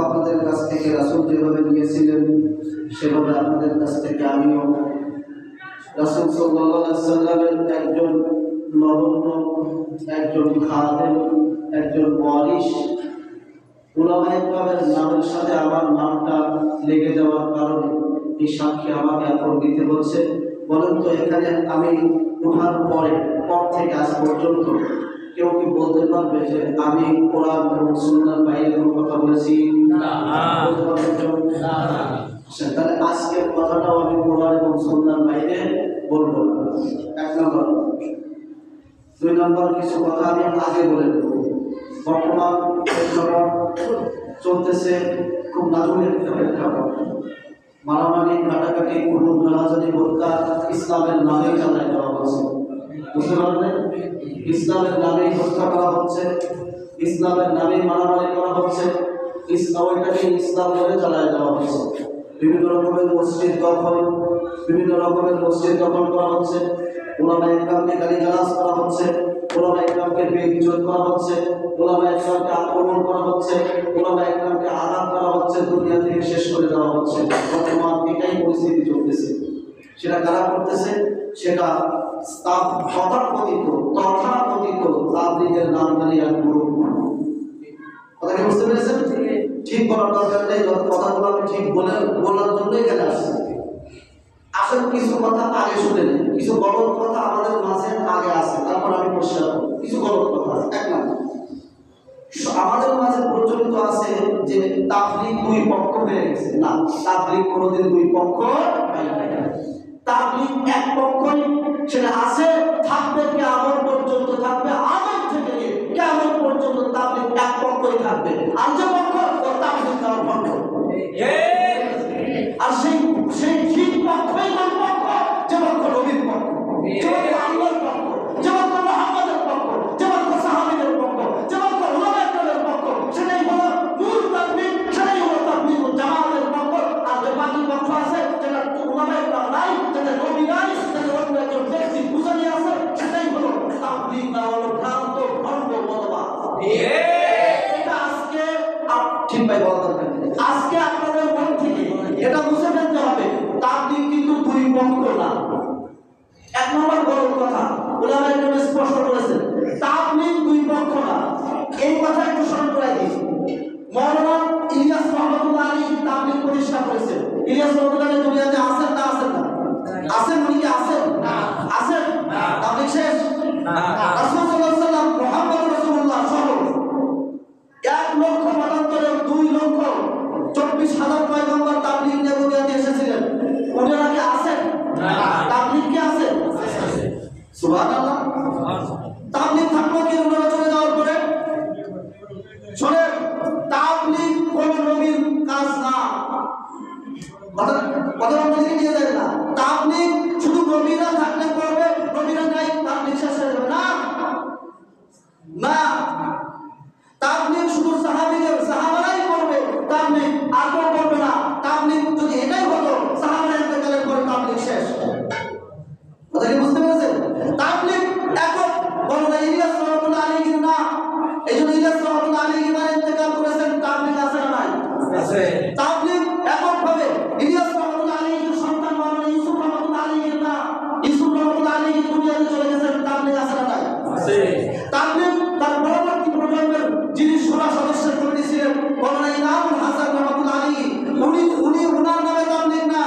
আপনাদের কাছ থেকে রাসূল যেভাবে নিয়েছিলেন সেভাবে আপনাদের কাছ থেকে আমিও রাসূল সাল্লাল্লাহু আলাইহি ওয়াসাল্লামের একজন নগণ্য, একজন খাদেম, একজন ওয়ারিস, উলামায়ে কেরামের নামের সাথে আমার নামটা লেগে যাওয়ার কারণে এই সাক্ষী আমাকে এখন দিতে হচ্ছে। বলেন তো, এখানে আমি ওঠার পর থেকে আজ পর্যন্ত কেউ কি বলতে পারবে যে আমি কোরআন এবং সুন্নাহর বাইরে কোনো কথা বলেছি? না। বলতে পারবেন কেউ? না। তাহলে আজকের কথাটাও আমি কোরআন এবং সুন্নাহর বাইরে বলবো না। এক নম্বর। দুই নম্বর, কিছু কথা আমি আগে বলে দেবো। বর্তমান প্রেক্ষাপট চলতেছে খুব নাজুক একটা প্রেক্ষাপট। মারামারি, কাটাকাটি, কুটুম রাহাজানি, হত্যা ইসলামের নামে চালায় দেওয়া হচ্ছে। বুঝতে পারলেন? ইসলামের নামেই হত্যা করা হচ্ছে, ইসলামের নামেই মারামারি করা হচ্ছে, ওইটাকে ইসলাম বলে চালায় দেওয়া হচ্ছে। বিভিন্ন রকমের মসজিদ দখল করা হচ্ছে, উলামায়ে কেরামকে গালিগালাজ করা হচ্ছে, উলামায়ে কেরামকে বেইজ্জত করা হচ্ছে, উলামায়ে কেরামকে আক্রমণ করা হচ্ছে, উলামায়ে কেরামকে আঘাত করা হচ্ছে, দুনিয়া থেকে শেষ করে দেওয়া হচ্ছে। বর্তমান এটাই পরিস্থিতি চলতেছে। সেটা কারা করতেছে? সেটা তথাকথিত তাবলীগের নামধারী এক গ্রুপ। কথা কি বুঝতে পেরেছেন? ঠিক বলার দরকার নেই, যত কথাগুলো আমি ঠিক বলার জন্যই এখানে আসছি। আসলে কিছু কথা আগে শুনে নেই, কিছু গলত কথা আমাদের মাঝে আগে আছে, তারপর আমি পরিষ্কার করব। কিছু গলত কথা আছে। এক নম্বর, আমাদের মাঝে প্রচলিত আছে যে তাবলীগ দুই পক্ষ হয়ে গেছে। না, তাবলীগ কোনোদিন দুই পক্ষ হয় না। তাবলীগ এক পক্ষই, সেটা আছে, থাকবে, কিয়ামত পর্যন্ত থাকবে। আদম থেকে নিয়ে কিয়ামত পর্যন্ত তাবলীগ এক পক্ষই থাকবে। আর যে পক্ষ, ও তাবলীগ দেওয়ার পক্ষ। আর সেই ঠিক পক্ষই কোন পক্ষ? যে পক্ষ নবীর পক্ষ, যে পক্ষ আল্লাহর পক্ষ, যে পক্ষ মুহাম্মদের পক্ষ, যে পক্ষ সাহাবীদের পক্ষ, যে পক্ষ উলামায়ে কেরামের পক্ষ, সেটাই হলো নূর তাবলীগ, সেটাই হলো তাবলীগুল জামাতের পক্ষ। আর যে বাকি পক্ষ আছে, যেটা উলামায়ে কেরাম নাই, যেটা নবী নাই, যেটা অন্য একজন ব্যক্তি বুঝানি আছে, সেটাই হলো তাবলীগ না, হলো ভ্রান্ত ভণ্ড মতবাদ। এটা আজকে ঠিক ভাই বলা দরকার নেই। আজকে আপনাদের মন থেকে এটা বুঝে ফেলতে হবে, তাবলীগ কিন্তু দুই পক্ষ না। এক নম্বর বড় কথা, উলামায়ে কেরাম স্পষ্ট করেছেন, তাবলীগ দুই পক্ষ না। এই কথা একটু স্মরণ করে দিই। মাওলানা ইলিয়াস রহমাতুল্লাহ আলাইহি তাবলীগ প্রতিষ্ঠা করেছেন। ইলিয়াস রহমাতুল্লাহ আলাইহি দুনিয়াতে আছেন না আছেন না? আছেন, উনি কি আছেন? না। আছেন? না। তাবলীগ শেষ? না। রাসূল সাল্লাল্লাহু আলাইহি ওয়াসাল্লাম, মুহাম্মদ রাসূলুল্লাহ সহ 1,92,24,000 পয়গম্বর তাবলীগ নিয়ে দুনিয়াতে এসেছিলেন। ওনারা কি আছেন? না। তাবলীগ কি আছে? সুবহানাল্লাহ। তাবলীগ থাকলো কি ওনারা চলে যাওয়ার পরে? শুনেন, তাবলীগ কোন নবীর কাজ না। কথা নবীকে নিয়ে যায় না। তাবলীগ শুধু নবীরা থাকলে করবে, নবীরা নাই তাবলীগ শেষ হয়ে যাবে না। না, তাবলীগ শুধু সাহাবারাই করবে, তাবলীগ আর কেউ করবে না। তাবলীগ যদি এটাই হতো, সাহাবারা ইন্তেকালের পরে তাবলীগ শেষ। কথা কি বুঝতে পেরেছেন? তাবলীগ এখন বলনা ইলিয়াস রহমাতুল্লাহ আলাইহি না। এইজন্য ইলিয়াস রহমাতুল্লাহ আলাইহি মারা ইন্তেকাল করেছেন, তাবলীগ আছে না নাই? আছে। তাবলীগ এখন ভাবে ইলিয়াস রহমাতুল্লাহ আলাইহির সন্তান মাওলানা ইউসুফ রহমাতুল্লাহ আলাইহি না। ইউসুফ রহমাতুল্লাহ আলাইহি দুনিয়াতে চলে গেছেন, তাবলীগ আছে না নাই? আছে। তাবলীগ তার পরবর্তী প্রজন্মের যিনি 16 সদস্যের কমিটি ছিলেন, মাওলানা ইনামুল হাসান রহমাতুল্লাহ আলাইহি, উনি ওনার নামে তাবলীগ না,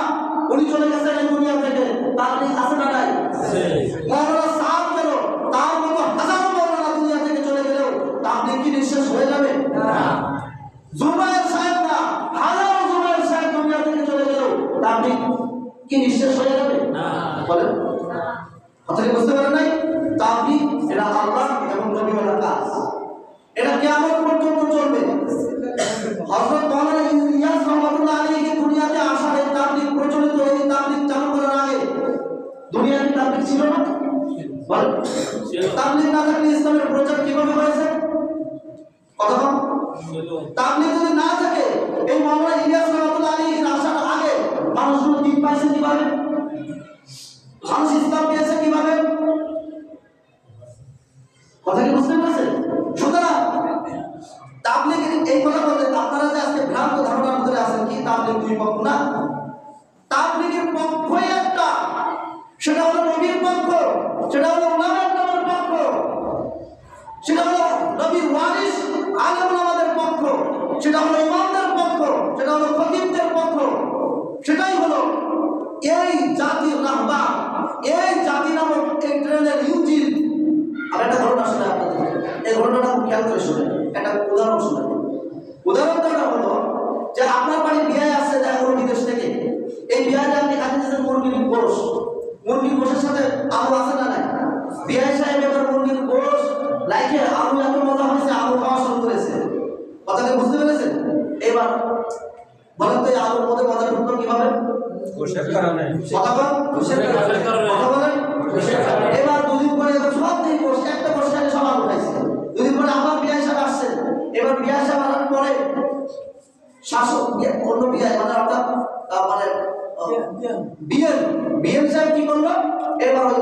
উনি চলে গেছেন এই দুনিয়া থেকে। তাবলীগ আছে না নাই? আছে। মাওলানা সাদ কেন, তার মতো হাজারো মাওলানা দুনিয়া থেকে চলে গেলেও তাবলীগ কি নিঃশেষ হয়ে যাবে? না। জুবায়ের সাহেব না, হাজারো জুবায়ের সাহেব দুনিয়া থেকে চলে গেলেও তাবলীগ কি নিঃশেষ হয়ে যাবে? না। বলেন না। কথা কি বুঝতে পারেন নাই? তাবলীগ এটা আল্লাহ এবং নবীর কাজ, এটা কিয়ামত পর্যন্ত চলবে। হযরত মাওলানা ইলিয়াস রহমাতুল্লাহ আলাইহি দুনিয়াতে আসার এই তাবলীগ প্রচলিত, এই তাবলীগ চালু করার আগে দুনিয়াতে তাবলীগ ছিল না? বলেন, তাবলীগ না থাকলে ইসলামের প্রচার কিভাবে হয়েছে? কথা বল। তাবলীগ যদি না থাকে, এই মাওলানা ইলিয়াস রহমাতুল্লাহ আলাইহির আসার আগে মানুষগুলো দিন পাইছে কিভাবে? মানুষ ইসলাম পেয়েছে কিভাবে? কথা কি বুঝতে পারছেন? সুতরাং তাবলীগ এই কথা বলতে আপনারা যে আজকে পক্ষ না। তাবলীগের পক্ষই একটা, সেটা হলো নবীর পক্ষ, সেটা হলো উলামায়ে কেরামের পক্ষ, সেটা হলো নবীর ওয়ারিস আলেম ওলামাদের পক্ষ, সেটা হলো ইমামদের পক্ষ, সেটা হলো খতিবদের পক্ষ। সেটাই হলো এই জাতির রাহবার, এই জাতি নামক এই ট্রেনের ইঞ্জিন। আর একটা ঘটনা শুনে আপনাদের, এই ঘটনাটা খুব খেয়াল করে শুনে, একটা উদাহরণ শুনে। উদাহরণটা হলো যে আপনার বাড়ি বিয়ে আসছে দেখা কোনো বিদেশ থেকে, এই বিয়েতে আপনি খাতে দিয়েছেন মুরগির গোশ, মুরগির গোশের সাথে আলু আছে না নাই? বিয়ে সাহেব এবার মুরগির গোশ লাইকে আলু এত মজা হয়েছে, আলু খাওয়া শুরু করেছে। কথাটা বুঝতে পেরেছেন? এবার বলেন তো এই আলুর মধ্যে মজা ঢুকলো কিভাবে? গোশের কারণে। কথা বলেন, গোশের কারণে। কথা বলেন, গোশের কারণে। এবার দুদিন পরে সব থেকে গোশ, একটা গোশ খাইলে সব আলু খাইছে। দুদিন পরে আবার বিয়ে সাহেব আসছে। এবার বিয়ে সাহেব আসার পরে শাসক অন্য বিয়ে মানে অর্থাৎ মানে বিএন সাহেব কি করলো? এবার ওই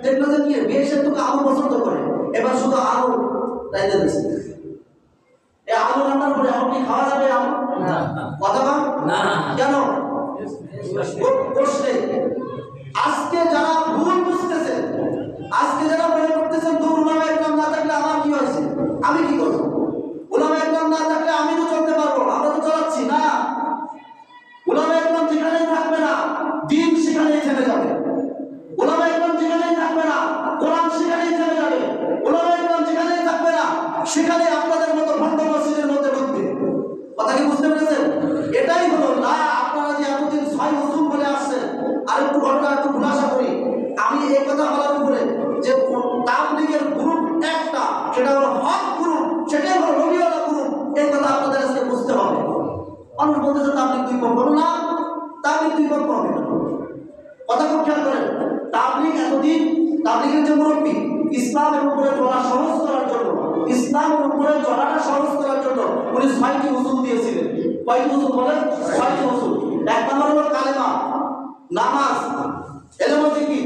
দেখলো যে কি বিএন সাহেব তো আলু পছন্দ করে, এবার শুধু আলু রাইতে দিচ্ছে। এই আলু রান্নার পরে এখন কি খাওয়া যাবে? আলু কথা বল না, কেন? প্রশ্নে আজকে যারা ভুল বুঝতেছে, আজকে যারা মনে করতেছেন দূর উলামায়ে কেরাম না থাকলে আমার কি হয়েছে, আমি কি করবো? উলামায়ে কেরাম না থাকলে আমি তো চলতে পারবো, আমরা তো চালাচ্ছি না। উলামায়ে কেরাম যেখানেই থাকবে না, দ্বীন সেখানেই থেমে যাবে। উলামায়ে কেরাম যেখানেই থাকবে না, কোরআন সেখানেই থেমে যাবে। উলামায়ে কেরাম যেখানেই থাকবে না, সেখানে আপনাদের মতো ভণ্ড মসজিদের মধ্যে ঢুকবে। কথা কি বুঝতে পেরেছেন? এটাই হলো না। আপনারা যে এতদিন ছয় উসুল বলে আসছেন, আর একটু ঘটনা একটু খুলাসা করি। আমি এই কথা বলার উপরে যে তাবলীগের গ্রুপ একটা, সেটা হলো হক গ্রুপ, সেটাই হলো নবীওয়ালা গ্রুপ। এই কথা আপনাদের আজকে বুঝতে হবে। মানুষ বলতেছে তাবলীগ দুই পক্ষ না, তাবলীগ দুই পক্ষ হবে না। কথা খুব খেয়াল করেন। তাবলীগ এতদিন, তাবলীগের যে মুরব্বী ইসলামের উপরে চলা সহজ করার জন্য, ইসলামের উপরে চলাটা সহজ করার জন্য উনি 6টি উসুল দিয়েছিলেন। কয়টি উসুল বলেন? 6টি উসুল। এক নম্বর হলো কালেমা, নামাজ, ইলম ও জিকির,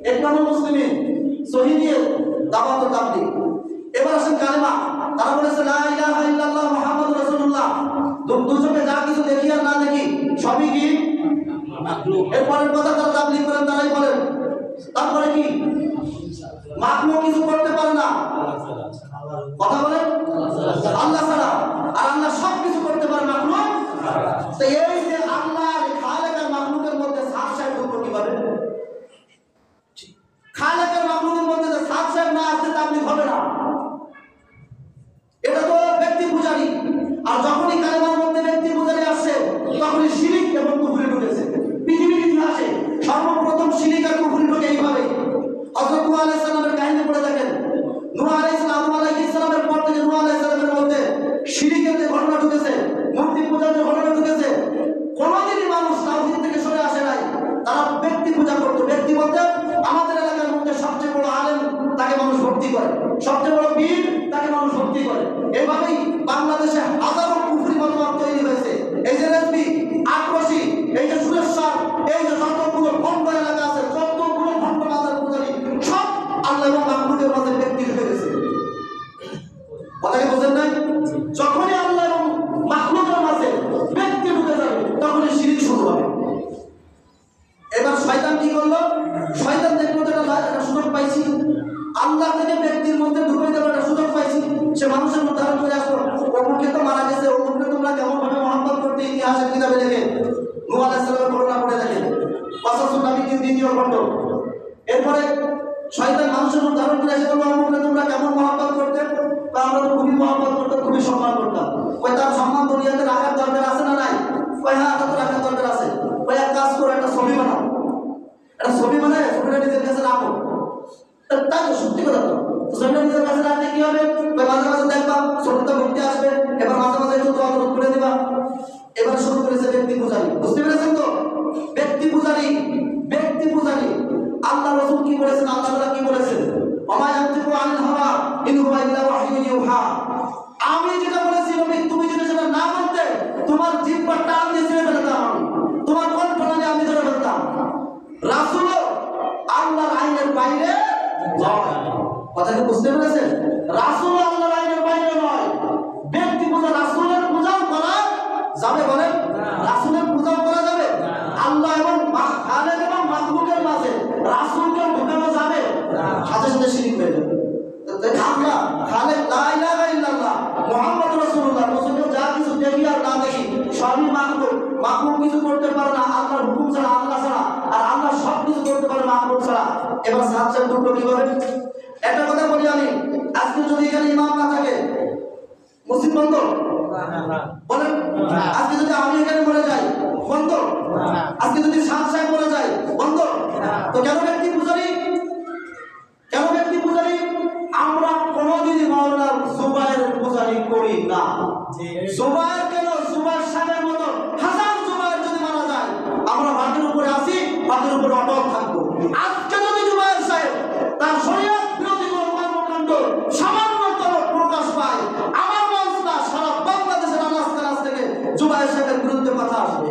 এক নম্বর মুসলিমিন, শহীদিয়ত, দাওয়াত ও তাবলীগ। এবার আসেন কালেমা। তারা বলেছে লা ইলাহা ইল্লাল্লাহ মুহাম্মাদুর রাসূলুল্লাহ। দুচোখে যা কিছু দেখি আর না দেখি সবই কি মাখলুক। এরপরের কথা তারা তাবলীগ করেন, তারাই বলেন। তারপরে কি? মাখলুক কিছু করতে পারে না। কথা বলেন আল্লাহ ছাড়া, আর আল্লাহ সব কিছু করতে পারে, মাখলুক। তো এই যে আল্লাহ খালেক আর মাখলুকের মধ্যে সাত সাহেব ঢুকলো কিভাবে? খালেক আর মাখলুকের মধ্যে যে সাত সাহেব না আসতে তাবলীগ হবে না। এটা তো ব্যক্তি পূজারি। আর যখনই কালেমার মধ্যে ব্যক্তি পূজারি আসছে, তখনই শিরিক এবং কুফরি ঢুকেছে। পৃথিবীর ইতিহাসে সর্বপ্রথম শিরিক আর কুফরি ঢুকে এইভাবে। হযরত নূহ আলাইহিস সালামের কাহিনী পড়ে দেখেন। নূহ আলাইহিস সালামের পর থেকে নূহ আলাইহিস সালামের মধ্যে শিরিকের যে ঘটনা ঢুকেছে, মূর্তি পূজার যে ঘটনা ঢুকেছে, কোনোদিনই মানুষ তাওহীদ থেকে সরে আসে নাই। তারা ব্যক্তি পূজা করতো। ব্যক্তি বলতে আমাদের এলাকার মধ্যে সবচেয়ে বড় আলেম, তাকে মানুষ ভক্তি করে, সবচেয়ে বড় বীর, তাকে মানুষ ভক্তি করে। এইভাবেই বাংলাদেশে হাজারো কুফরি মতবাদ তৈরি হয়েছে। এই যে রেজবি, আক্রোশী, এই যে সুরেশ্বর, এই যে যতগুলো ভণ্ড এলাকা আছে, যতগুলো ভণ্ড মাজার পূজারী, সব আল্লাহ এবং মাহমুদের মাঝে ব্যক্তি ঢুকে গেছে। কথা কি বোঝেন নাই? যখনই আল্লাহ এবং মাহমুদের মাঝে ব্যক্তি ঢুকে যাবে, তখনই শিরিক শুরু হবে। এবার শয়তান কি করলো? শয়তান দেখলো যে একটা সুযোগ পাইছি, আল্লাহ থেকে ব্যক্তির মধ্যে ঢুকে দেওয়ার একটা সুযোগ পাইছি। সে মানুষের মধ্যে ধারণ করে আসলো, অমুকে তো মারা গেছে, অমুকে তোমরা কেমন ভাবে মহব্বত করতে, ইতিহাসের কিতাবে লেখে। নূহ আলাইহিস সালামের ঘটনা পড়ে দেখেন, কসসুন নবীর 2য় খণ্ড। এরপরে শয়তান মানুষের মধ্যে ধারণ করে এসে বলল, অমুকে তোমরা কেমন মহব্বত করতে? বা আমরা তো খুবই মহব্বত করতাম, খুবই সম্মান করতাম। ওই তার সম্মান দুনিয়াতে রাখার দরকার আছে না নাই? ওই হ্যাঁ, তা তো রাখার দরকার আছে। ওই এক কাজ করে একটা ছবি বানাও, একটা ছবি বানায় ছবিটা নিজের কাছে রাখো। তাই তো সত্যি কথা। তো ছবিটা নিজের কাছে রাখলে কি হবে? মাঝে মাঝে দেখবা ছবিটা ঘুরতে আসবে, এবার মাঝে মাঝে একটু দোয়া করে দিবা। এবার শুরু করেছে ব্যক্তি পূজারি। বুঝতে পেরেছেন তো? ব্যক্তি পূজারি, ব্যক্তি পূজারি। আল্লাহ রাসূল কি বলেছেন? আল্লাহ তাআলা কি বলেছেন? ওমা ইয়ানতিকু আনিল হাওয়া ইন হুয়া ইল্লা ওয়াহয়ুন ইউহা। আমি যেটা বলেছি নবী, তুমি যদি সেটা না করতে, তোমার জিহ্বা টান দিয়ে ছিঁড়ে ফেলতাম আমি, তোমার কণ্ঠনালী আমি ধরে ফেলতাম। রাসূলও আল্লাহর আইনের বাইরে নয়। কথা কি বুঝতে পেরেছেন? রাসূল আল্লাহর আইনের বাইরে নয়। ব্যক্তি পূজা রাসূলের পূজাও করা যাবে, বলেন রাসূলের পূজাও করা রাসূলকে ঢোকানো যাবে? সাথে সাথে শিরিক হয়ে যাবে। আমরা খালেক লা ইলাহা ইল্লাল্লাহ মুহাম্মদ রাসূলুল্লাহ মুসলিম যা কিছু দেখি আর না দেখি সবই মাখলুক। মাখলুক কিছু করতে পারে না আল্লাহর হুকুম ছাড়া, আল্লাহ ছাড়া, আর আল্লাহ সব কিছু করতে পারে মাখলুক ছাড়া। এবার সাচ্চা দুটো কি করে? একটা কথা বলি আমি, আজকে যদি এখানে ইমাম না থাকে মসজিদ বন্ধ? বলেন। আজকে যদি আমি এখানে মরে যাই বন্ধ? আজকে যদি সাত সাহেব মরে যায় বন্ধ? তো কেন ব্যক্তি পূজারি? কেন ব্যক্তি পূজারি? আমরা কোনদিনই মাওলানা জুবায়ের পূজারি করি না। জুবায়ের কেন? জুবায়ের সাহেবের মতো হাজার জুবায়ের যদি মারা যায় আমরা ভাতের উপরে আসি, ভাতের উপরে অটল থাকবো। আজকে যদি জুবায়ের সাহেব তার শরীয়ত বিরোধী কোনো কর্মকাণ্ড সামান্যতম প্রকাশ পায়, আমার মঞ্চ না সারা বাংলাদেশের আনাজ থেকে জুবায়ের সাহেবের বিরুদ্ধে কথা আসবে।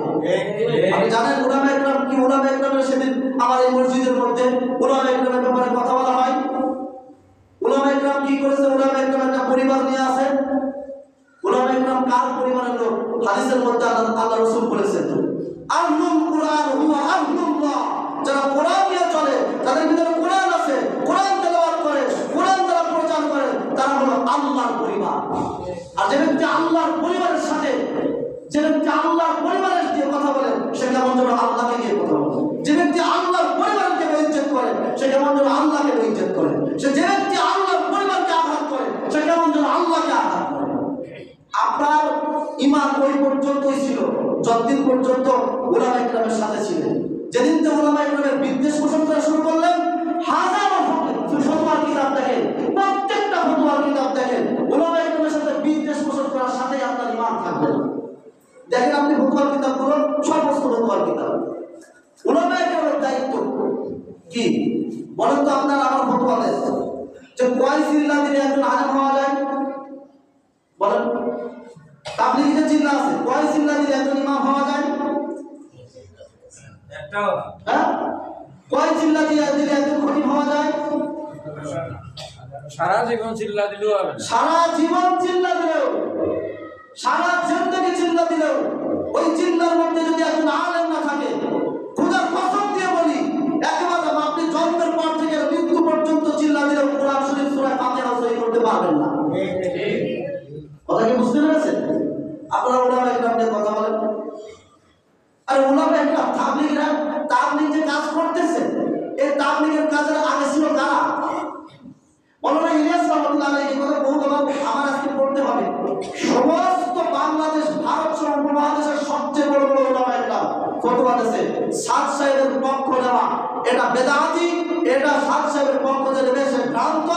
আপনি জানেন উলামা ইকরাম কি? উলামা ইকরামের সেদিন আমার এই মসজিদের মধ্যে উলামা ইকরামের ব্যাপারে কথা বলা হয়। উলামা ইকরাম কি করেছে? উলামা ইকরাম একটা পরিবার নিয়ে আসে। উলামা ইকরাম কার পরিবারের লোক? হাদিসের মধ্যে আল্লাহ রাসূল বলেছেন আহলুল কুরআন হুয়া আহলুল্লাহ। যারা কোরআন নিয়ে চলে, তাদের ভিতরে কোরআন আছে, কোরআন তেলাওয়াত করে, কোরআন যারা প্রচার করে, তারা হলো আল্লাহর পরিবার। আর যে ব্যক্তি আল্লাহর পরিবারের সাথে, যে ব্যক্তি আল্লাহর পরিবারের দিয়ে কথা বলে সে কেমন যেন আল্লাহকে দিয়ে কথা বলে। যে ব্যক্তি আল্লাহর পরিবারকে বেইজ্জত করে সে কেমন যেন আল্লাহকে বেইজ্জত করে। সে যে ব্যক্তি আল্লাহর পরিবারকে আঘাত করে সে কেমন যেন আল্লাহকে আঘাত করে। আপনার ঈমান ওই পর্যন্তই ছিল যতদিন পর্যন্ত উলামা ইকরামের সাথে ছিলেন। যেদিন থেকে উলামা ইকরামের বিদ্বেষ পোষণ করা শুরু করলেন, হাজারো ফতোয়ার কিতাব দেখেন, প্রত্যেকটা ফতোয়ার কিতাব দেখেন, উলামা ইকরামের সাথে বিদ্বেষ পোষণ করার সাথেই আপনার ঈমান থাকবে। দেখেন আপনি ফতোয়ার কিতাবগুলো, সমস্ত ফতোয়ার কিতাব উলামা ইকরামের দায়িত্ব কি বলেন তো? আপনার আমার ফতোয়া দেন যে কয় চিল্লা দিলে একজন আলেম হওয়া যায়? বলেন। তাবলীগের চিল্লা আছে, কয় চিল্লা দিলে একজন ইমাম হওয়া যায়? একটাও। হ্যাঁ, কয় চিল্লা দিলে একজন খতিব হওয়া যায়? সারা জীবন চিল্লা দিলেও হবে না। সারা জীবন চিল্লা দিলেও, সারা জিন্দেগি চিল্লা দিলেও ওই চিল্লার মধ্যে যদি একজন আলেম না থাকে, খোদার কসম দিয়ে বলি একেবারে আপনি জন্মের পর থেকে মৃত্যু পর্যন্ত চিল্লা দিলেও কোরআন শরীফ সূরা ফাতিহা সহি করতে পারবেন না। কথা কি বুঝতে পেরেছেন? আপনারা উলামা ইকরাম নিয়ে কথা বলেন। আর উলামা ইকরাম তাবলীগ যে কাজ করতেছে, এই তাবলীগের কাজের আগে ছিল কারা? মৌলানা ইলিয়াস রাহমাতুল্লাহ আলাইহি এই কথা বহুত আমার আজকে পড়তে হবে। সমস্ত বাংলাদেশ, ভারত সহ উপমহাদেশের সবচেয়ে বড় বড় উলামা ইকরাম ফতোয়া দিয়েছে সাদ সাহেবের পক্ষ নেওয়া এটা বেদাতি, এটা সাদ সাহেবের পক্ষ যে নেবে সে ভ্রান্ত।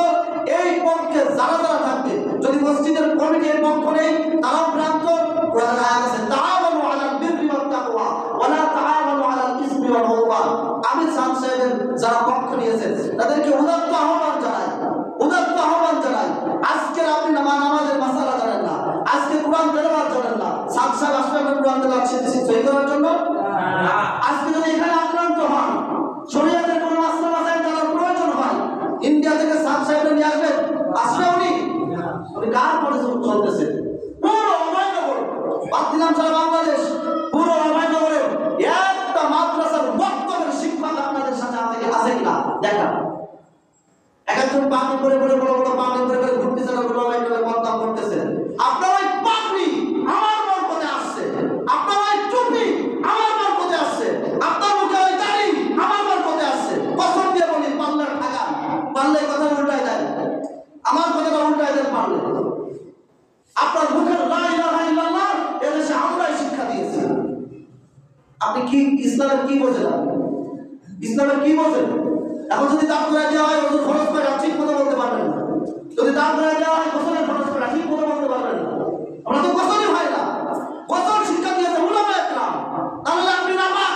এই পক্ষে যারা যারা থাকবে, যদি মসজিদের কমিটির পক্ষ নেই তারাও ভ্রান্ত। কোরআনে আয়াত আছে তাআওয়ানু আলাল বিররি ওয়াত তাকওয়া ওয়া লা তাআওয়ানু আলাল ইসমি ওয়াল উদওয়ান। আমি সাদ সাহেবের যারা পক্ষ নিয়েছেন তাদেরকে উদাত্ত আহ্বান জানাই, উদাত্ত আহ্বান জানাই। আজকে আপনি নামাজের মাসালা জানেন না, আজকে কোরআন তেলাওয়াত জানেন না, সাদ সাহেব আসলে কোরআন তেলাওয়াত সহি করার জন্য? আজকে যদি এখানে আক্রান্ত হন, শরীয়তের কোনো মাসলা মাসাইল জানার প্রয়োজন হয়, ইন্ডিয়া থেকে সাদ সাহেবরা নিয়ে আসবেন? আসবে উনি? উনি কার পরে চলতেছে? পুরো অভয়নগর, বাদ দিলাম সারা বাংলাদেশ, পুরো অভয়নগরে একটা মাদ্রাসার বক্তব্যের শিক্ষক আপনাদের সাথে আছে কিনা দেখা। একজন পাগড়ি পরে পরে বড় বড় পাগড়ি পরে পরে ঘুরতেছেন, উলামা ইকরামের বদনাম করতেছেন। আপনার ওই পাগড়ি আমার বরকতে আসছে, আপনার ওই টুপি আমার বরকতে আসছে, আপনার মুখে ওই দাড়ি আমার বরকতে আসছে। কসম দিয়ে বলি পারলে ঠাকা, পারলে কথা উল্টায় দেন, আমার কথাটা উল্টায় দেন পারলে। আপনার মুখের লা ইলাহা ইল্লাল্লাহ এদেশে আমরাই শিক্ষা দিয়েছি। আপনি কি ইসলামের কি বোঝেন? আপনি ইসলামের কি বোঝেন? এখন যদি দাঁত করে দেওয়া হয় ওদের খরচ করে ঠিক মতো বলতে পারবেন না, যদি দাঁত করে দেওয়া হয় গোসলের খরচ করে ঠিক মতো বলতে পারবেন না। আমরা তো গোসলই হয় না, গোসল শিক্ষা দিয়েছে উলামা ইকরাম, তাহলে আপনি নাপাক।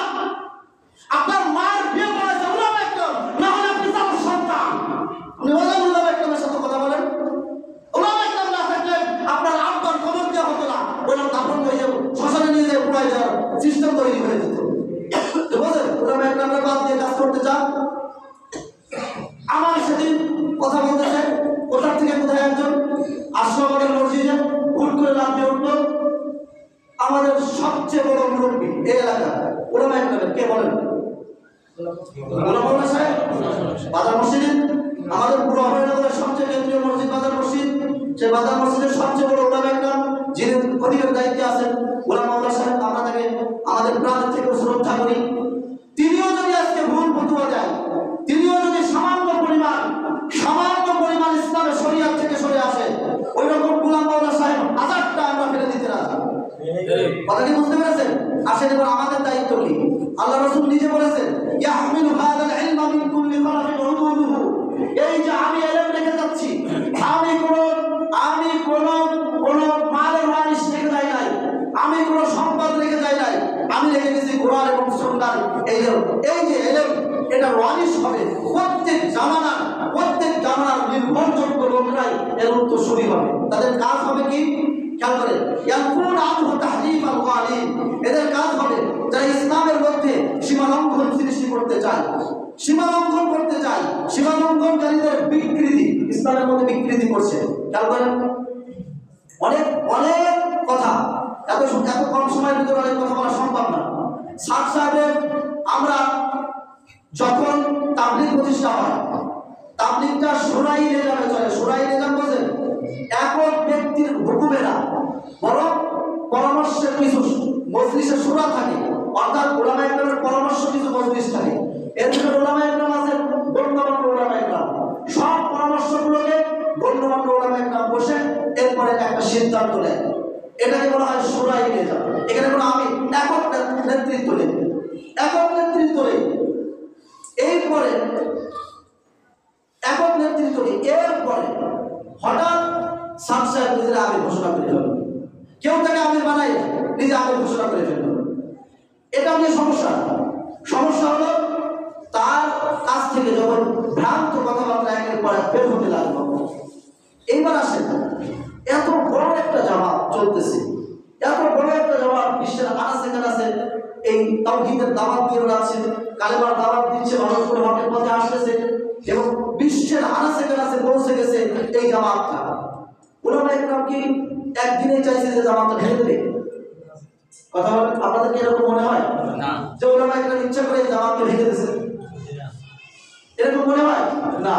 আপনার মায়ের বিয়ে করেছে উলামা ইকরাম, না হলে আপনি তার সন্তান। আপনি বলেন উলামা ইকরামের সাথে কথা বলেন। উলামা ইকরাম না থাকলে আপনার আব্বার খবর দেওয়া হতো না, বললাম দাফন হয়ে যাবো, শ্মশানে নিয়ে যেয়ে পুরাই যাওয়ার সিস্টেম তৈরি হয়ে যেত। বলেন উলামা ইকরামের বাদ দিয়ে কাজ করতে চান? আমার সেদিন কথা বলতেছে কোথার থেকে কোথায় একজন আশ্রমের মসজিদে হুট করে লাফ দিয়ে উঠলো। আমাদের সবচেয়ে বড় মুরব্বী এই এলাকা উলামা ইকরামের কে বলেন? গোলাম মাওলানা সাহেব বাজার মসজিদে আমাদের পুরো অভয়নগরের সবচেয়ে কেন্দ্রীয় মসজিদ বাজার মসজিদ, সেই বাজার মসজিদের সবচেয়ে বড় ওলামা একরাম যিনি খতিবের দায়িত্বে আছেন গোলাম মাওলানা সাহেব, আমরা তাকে আমাদের প্রাণের থেকে শ্রদ্ধা করি। তিনিও যদি আজকে ভুল ফতোয়া দেয়, তিনিও যদি সামান্য পরিমাণ ইসলামের শরিয়াত থেকে সরে আসে, ওই রকম গোলাম মাওলানা সাহেব হাজারটা আমরা ফেলে দিতে রাজি। কথা কি বুঝতে পেরেছেন? আসেন এবার আমাদের দায়িত্ব কি? আল্লাহ রাসূল নিজে বলেছেন, ইয়াহমিলু হাযাল ইলমা মিন কুল্লি খালাফিন উদুলুহু, এই যে আমি ইলম রেখে যাচ্ছি, আমি কোন মালের ওয়ারিস রেখে যাই নাই, আমি কোন সম্পদ রেখে যাই নাই, আমি রেখে গেছি কোরআন এবং সুন্নাহর ইলম। এই যে ইলম, এটা ওয়ারিস হবে প্রত্যেক জামানার নির্ভরযোগ্য লোকরাই এর উত্তরসূরি হবে। তাদের কাজ হবে কি? খেয়াল করেন, ইয়াকুন আনহু তাহরিফ আল ওয়ালিদ, এদের কাজ হবে যারা ইসলামের মধ্যে সীমালঙ্ঘন সৃষ্টি করতে চায়, সীমালঙ্ঘনকারীদের বিকৃতি, ইসলামের মধ্যে বিকৃতি করছে। খেয়াল করেন, অনেক কথা, এত কম সময়ের ভিতরে অনেক কথা বলা সম্ভব না। সাদ সাহেবের আমরা যখন তাবলীগ প্রতিষ্ঠা হয়, তাবলীগটা শুরাই নিজামে চলে। শুরাই নিজাম বোঝেন? একক ব্যক্তির হুকুমে না, বরং পরামর্শের কিছু মজলিসে শুরা থাকে, অর্থাৎ উলামা ইকরামের পরামর্শ কিছু মজলিস থাকে। এর ভিতরে উলামা ইকরাম আছেন, গণ্যমান্য উলামা ইকরাম, সব পরামর্শগুলোকে গণ্যমান্য উলামা ইকরাম বসে এরপরে একটা সিদ্ধান্ত নেয়, এটাকে বলা হয় শুরাই নিজাম। এখানে কোনো আমি একক নেতৃত্ব নেই, এরপরে হঠাৎ সাদ সাহেব নিজের আমির ঘোষণা করে ফেলল, কেউ তাকে আমির বানাই নিজে আমির ঘোষণা করে ফেলল। এটা নিয়ে সমস্যা হলো, তার কাছ থেকে যখন ভ্রান্ত কথাবার্তা একের পর এক বের হতে লাগলো। এইবার আসেন, এত বড় একটা জামাত চলতেছে, বিশ্বের আনাচে কানাচে এই তাওহীদের দাওয়াত দিয়ে রাখছে, কালেমার দাওয়াত দিচ্ছে, মানুষগুলো হকের পথে আসতেছে এবং বিশ্বের আনাচে কানাচে পৌঁছে গেছে এই জামাতটা। উলামা ইকরাম কি একদিনে চাইছে যে জামাতটা ভেঙে দেবে? কথা বলেন, আপনাদের কি এরকম মনে হয় না যে উলামা ইকরাম ইচ্ছা করে এই জামাতকে ভেঙে দিয়েছে? এরকম মনে হয় না।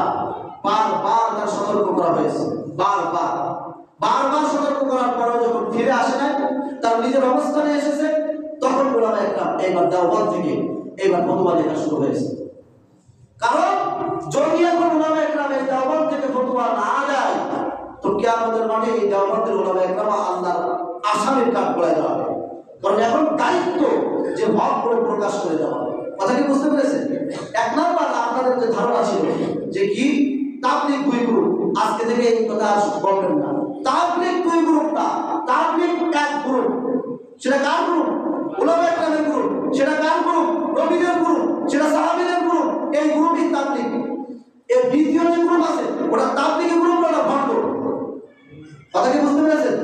বারবার তার সতর্ক করা হয়েছে, বারবার সতর্ক করার পরেও যখন ফিরে আসে না, তার নিজের অবস্থানে এসেছে, তখন উলামা ইকরাম এইবার দেওবন্দ থেকে এইবার ফতোয়া লেখা শুরু হয়েছে। কারণ যদি এখন উলামা ইকরাম এই দেওবন্দ থেকে ফতোয়া না দেয়, তো কিয়ামতের মাঠে এই দেওবন্দের উলামা ইকরাম আল্লাহর আসামির কাঠ করে দেওয়া হবে। কারণ এখন দায়িত্ব যে হক করে প্রকাশ করে দেওয়া। কথা কি বুঝতে পেরেছেন? এক নাম্বার আপনাদের যে ধারণা ছিল যে কি তাবলীগ দুই গ্রুপ, আজকে থেকে এই কথা বলবেন না। তাবলীগ দুই গ্রুপ না, তাবলীগ এক গ্রুপ। সেটা কার গ্রুপ? উলামা ইকরামের গ্রুপ। সেটা কার গ্রুপ? নবীদের গ্রুপ, সেটা সাহাবীদের গ্রুপ। এই গ্রুপই তাবলীগ। এর দ্বিতীয় যে গ্রুপ আছে ওটা তাবলীগের গ্রুপ না, ওটা ভণ্ড। কথা কি বুঝতে পেরেছেন?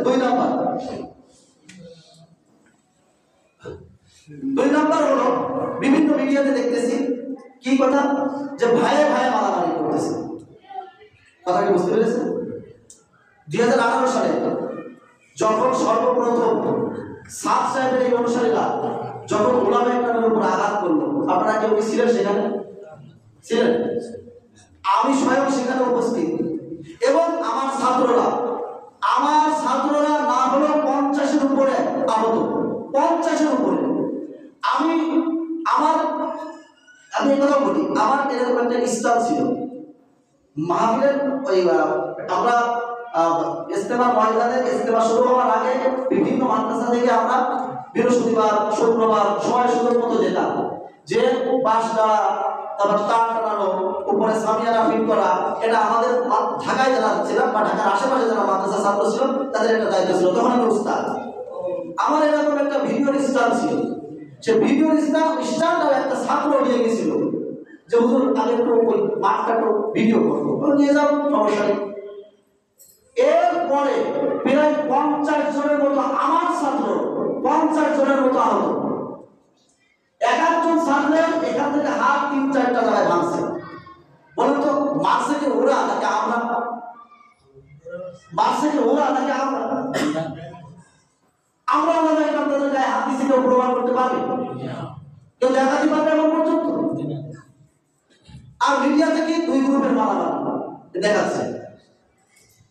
দুই নাম্বার হলো বিভিন্ন মিডিয়াতে দেখতেছি কি কথা, যে ভাইয়ে মারামারি করতেছে। কথা কি বুঝতে পেরেছেন? 2018 সালে যখন সর্বপ্রথম সাদ সাহেবের এই অনুসারীরা যখন উলামা ইকরামের উপর আঘাত করলো, আপনারা কেউ কি ছিলেন সেখানে? ছিলেন? আমি স্বয়ং সেখানে উপস্থিত এবং আমার ছাত্ররা না হলো 50-এর উপরে আহত, 50-এর উপরে। আমি কথা বলি, আমার এরকম একটা স্টাইল ছিল মাহফিলের। ওই আমরা ইজতেমা ময়দানে ইজতেমা শুরু হওয়ার আগে বিভিন্ন মাদ্রাসা থেকে আমরা বৃহস্পতিবার, শুক্রবার সময় সুযোগ মতো যেতাম, যে বাসটা তারপর তার টানানো, উপরে সামিয়ানা ফিট করা, এটা আমাদের ঢাকায় যারা ছিলাম বা ঢাকার আশেপাশে যারা মাদ্রাসা ছাত্র ছিল তাদের একটা দায়িত্ব ছিল। তখন আমি উস্তাদ, আমার এরকম একটা ভিডিওর স্টাইল ছিল। সে ভিডিওর স্টাইলটাও একটা ছাত্র নিয়ে গেছিল যে হুজুর আমি একটু ওই মাঠটা একটু ভিডিও করবো, নিয়ে যাও, সমস্যা নেই। এরপরে প্রায় 50 জনের মতো আমার ছাত্র, 50 জনের মতো আহত। এক একজন ছাত্রের এখান থেকে হাত 3-4টা জায়গায় ভাঙছে। বলেন তো, মারছে কি ওরা নাকি আমরা? আমাদের গায়ে হাত দিচ্ছি, কেউ প্রমাণ করতে পারবে? কেউ দেখাতে পারবে? এমন পর্যন্ত আর মিডিয়া থেকে দুই গ্রুপের মারামারি দেখাচ্ছে।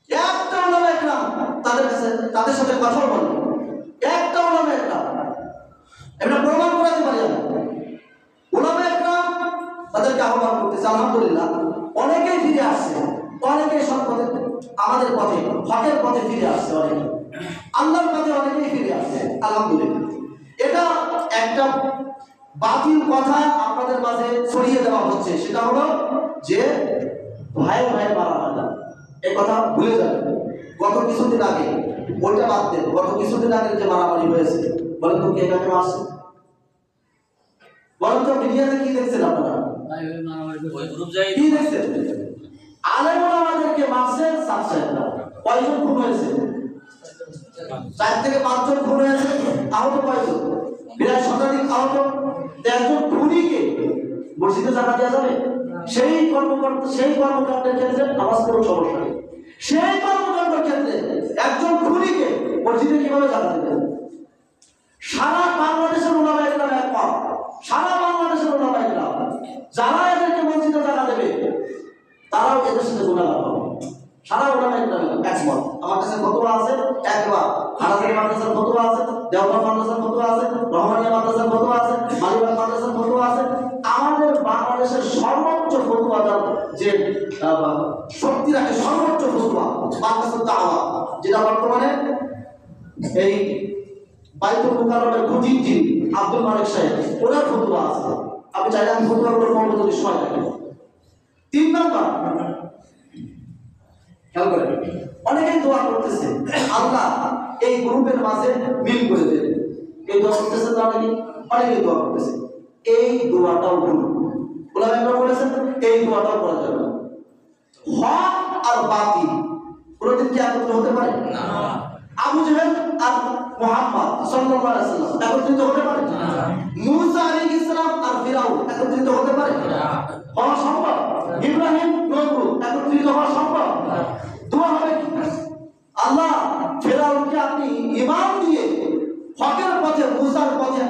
একটা ওলামা একরাম তাদের কাছে তাদের সাথে কথা বলে, একটা ওলামা একরাম এটা প্রমাণ করাতে পারি আমি। ওলামা একরাম তাদেরকে আহ্বান করতেছে, আলহামদুলিল্লাহ অনেকেই ফিরে আসছে, অনেকেই সৎ পথে আমাদের পথে হকের পথে ফিরে আসছে, অনেকে আল্লাহর পথে অনেকেই ফিরে আসছে, আলহামদুলিল্লাহ। এটা একটা বাতিল কথা আপনাদের মাঝে ছড়িয়ে দেওয়া হচ্ছে, সেটা হলো যে ভাই ভাই মারামারি, এই কথা ভুলে যাবেন। গত কিছুদিন আগে ওইটা বাদ দেন, গত কিছুদিন আগে যে মারামারি হয়েছে, বলেন তো কে কাকে মারছে? বলেন তো মিডিয়াতে কি দেখছেন আপনারা? কি দেখছেন? আলেম ওলামাদেরকে মারছে সাত সাহেবরা। কয়জন খুন হয়েছে? 4 থেকে 5 জন খুন হয়েছে। আহত কয়জন? প্রায় শতাধিক আহত। একজন খুনিকে মসজিদে জায়গা দেওয়া যাবে? সেই কর্মকাণ্ডের ক্ষেত্রে নামাজ পড়ার সমস্যা নেই। সেই কর্মকাণ্ডের ক্ষেত্রে একজন খুনিকে মসজিদে কিভাবে জায়গা দেবে? সারা বাংলাদেশের ওলামা একরাম একমত, সারা বাংলাদেশের ওলামা একরাম যারা এদেরকে মসজিদে জায়গা দেবে তারাও এদের সাথে গুনাহগার হবে। সারা ওলামা একরাম একমত। আমার কাছে ফতোয়া আছে, একবার হারাজারি মাদ্রাসার ফতোয়া আছে, দেওবন্দ মাদ্রাসার ফতোয়া আছে, রহমানিয়া মাদ্রাসার ফতোয়া আছে, মালিবাগ মাদ্রাসার ফতোয়া আছে। আমাদের বাংলাদেশের সর্বোচ্চ ফতোয়া যে শক্তি রাখে, সর্বোচ্চ ফতোয়া মাদ্রাসার দাওয়া, যেটা বর্তমানে এই বাইতুল মুকাররমের খুঁটির যিনি আব্দুল মালিক সাহেব, ওনার ফতোয়া আছে। আপনি চাইলে আমি ফতোয়াগুলো পড়বো যদি সময় থাকে। 3 নম্বর, খেয়াল করেন, অনেকেই দোয়া করতেছে আল্লাহ এই গ্রুপের মাঝে মিল করে দেন। এই দোয়া করতেছে তো অনেকেই দোয়া করতেছে। এই দোয়াটাও ভুল। ওলামারা বলেছেন এই দোয়াটাও করা যাবে না। হক আর বাতিল কোনোদিন কি একত্র হতে পারে না। আবু জেহেল আর মুহাম্মদ সাল্লাল্লাহু আলাইহি ওয়াসাল্লাম একত্রিত হতে পারে না। মুসা আলাইহিস সালাম আর ফিরাউন একত্রিত হতে পারে না। হওয়া সম্ভব? ইব্রাহিম নমরুদ একত্রিত হওয়া সম্ভব? দোয়া হবে কি? আল্লাহ ফিরাউনকে আপনি ঈমান দিয়ে হকের পথে, মুসার পথে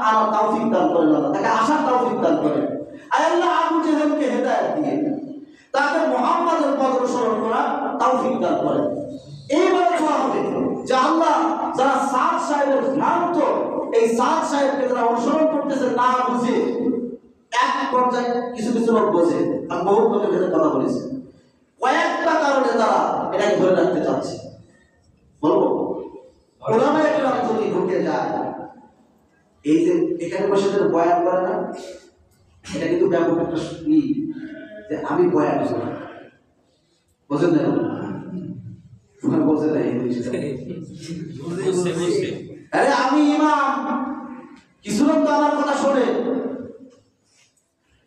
আনার তৌফিক দান করেন, আল্লাহ তাকে আসার তৌফিক দান করেন। আর আল্লাহ আবু জেহেলকে হেদায়েত দিয়ে তাকে মুহাম্মাদের পথ অনুসরণ করার তৌফিক দান করেন। এইভাবে দোয়া হবে যে আল্লাহ যারা সাদ সাহেবের ভ্রান্ত, এই সাদ সাহেবকে যারা অনুসরণ করতেছে না বুঝে, এক পর্যায়ে কিছু কিছু লোক বোঝে, আমি বহু লোকের ক্ষেত্রে কথা বলেছি, কয়েকটা কারণে তারা এটাকে ধরে রাখতে চাচ্ছে। বলবো ওলামা একরাম যদি ঢুকে যায়, এই যে এখানে বসে বয়ান করে না, এটা কিন্তু ব্যাপক একটা যে আমি বয়ান করি, বোঝেন না? বলছে না আরে আমি ইমাম, কিছু লোক তো আমার কথা শোনে,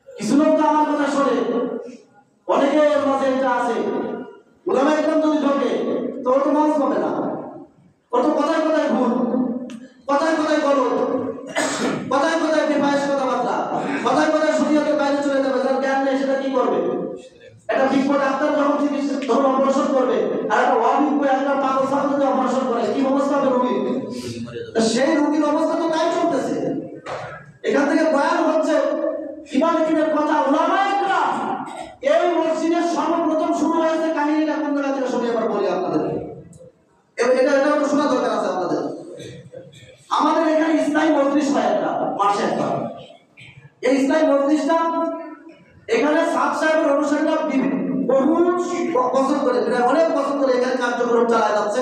কিছু লোক তো আমার কথা শোনে, অনেকের মাঝে এটা আছে। ওলামা একরাম যদি ঢোকে তো ওর তো মাছ পাবে না, ওর তো কথায় কথায় ভুল, কথায় কথায় গলত, কথায় কথায় বেফায়েস কথাবার্তা, কথায় কথায় শরীয়তের বাইরে চলে যাবে। যার জ্ঞান নেই সেটা কি করবে? একটা বিজ্ঞ ডাক্তার যখন চিকিৎসা ধরুন অপারেশন করবে, আর একটা অভিজ্ঞ একটা পাগল ছাত্রকে অপারেশন করে, কি অবস্থা হবে রোগীর? সেই রোগীর অবস্থা তো তাই চলতেছে। এখান থেকে বয়ান হচ্ছে ইমানের কথা। ওলামা একরাম এই মসজিদের সর্বপ্রথম শুরু হয়েছে কাহিনীটা কোন জায়গা থেকে শুনে এবার বলি আপনাদেরকে। এবার এটা তো শোনা দরকার আছে আপনাদের। আমাদের এখানে ইসলামী মজলিস হয় একটা মাসে একটা। এই ইসলামী মজলিসটা এখানে সাদ সাহেবের অনুসারীরা বহু বছর ধরে, অনেক বছর ধরে এখানে কার্যক্রম চালায় যাচ্ছে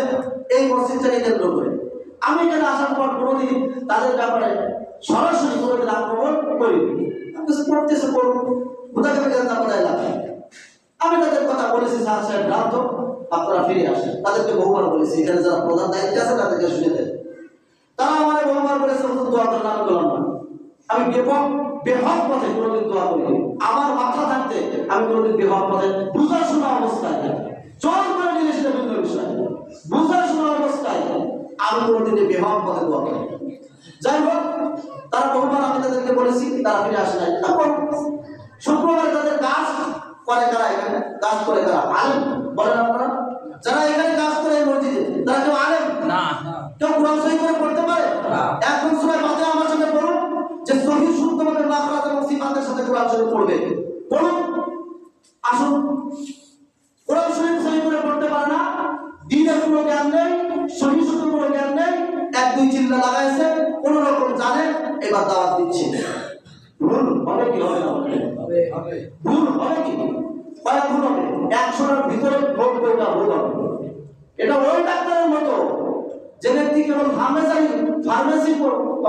এই মসজিদটাকে কেন্দ্র করে। আমি এখানে আসার পর কোনোদিন তাদের ব্যাপারে সরাসরি কোনোদিন আক্রমণ করিনি। পড়তেছে পড়ুন, আমি তাদের কথা বলেছি সাদ সাহেব ভ্রান্ত, আপনারা ফিরে আসেন। তাদেরকে বহুবার বলেছি, এখানে যারা প্রধান দায়িত্বে আছে তাদেরকে শুনে দেন। তারা আমার বহুবার বলেছে দোয়া করেন, আমি বললাম না। আমি বেহক পথে কোনোদিন দোয়া করিনি। আমার মাথা থাকতে আমি কোনোদিন বেহক পথে বুঝা শোনা অবস্থায়, জল করে নিলে সেটা ভিন্ন বিষয়, বুঝা শোনা অবস্থায় আমি কোনোদিন বেহক পথে দোয়া করি। যাই হোক, তারা বহুবার আমি তাদেরকে বলেছি, তারা ফিরে আসে নাই। তারপর শুক্রবার তাদের কাজ করে কারা? এখানে কাজ করে কারা? আলেম। বলেন আপনারা, যারা এখানে কাজ করে এই মসজিদে, তারা কেউ আলেম না? কেউ কোরআন সহি করে পড়তে পারে? একদম সূরা ফাতিহা আমার সাথে পড়ুন, যে সহি শুদ্ধভাবে মাখরাজ এবং সিফাতের সাথে কোরআন শরীফ পড়বে, পড়ুন। আসুন, কোরআন শরীফ সহি করে পড়তে পারে না, দ্বীনের কোনো জ্ঞান নেই, সহি শুদ্ধ কোনো জ্ঞান নেই, এক দুই চিল্লা লাগাইছে, কোন রকম জানে, এবার দাওয়াত দিচ্ছে। ভুল হবে কি হবে না? ভুল হবে কি? কয়েক ভুল হবে, 100টার ভিতরে 90টা ভুল হবে। এটা ওই ডাক্তারের মতো যে ব্যক্তি কেবল ফার্মেসি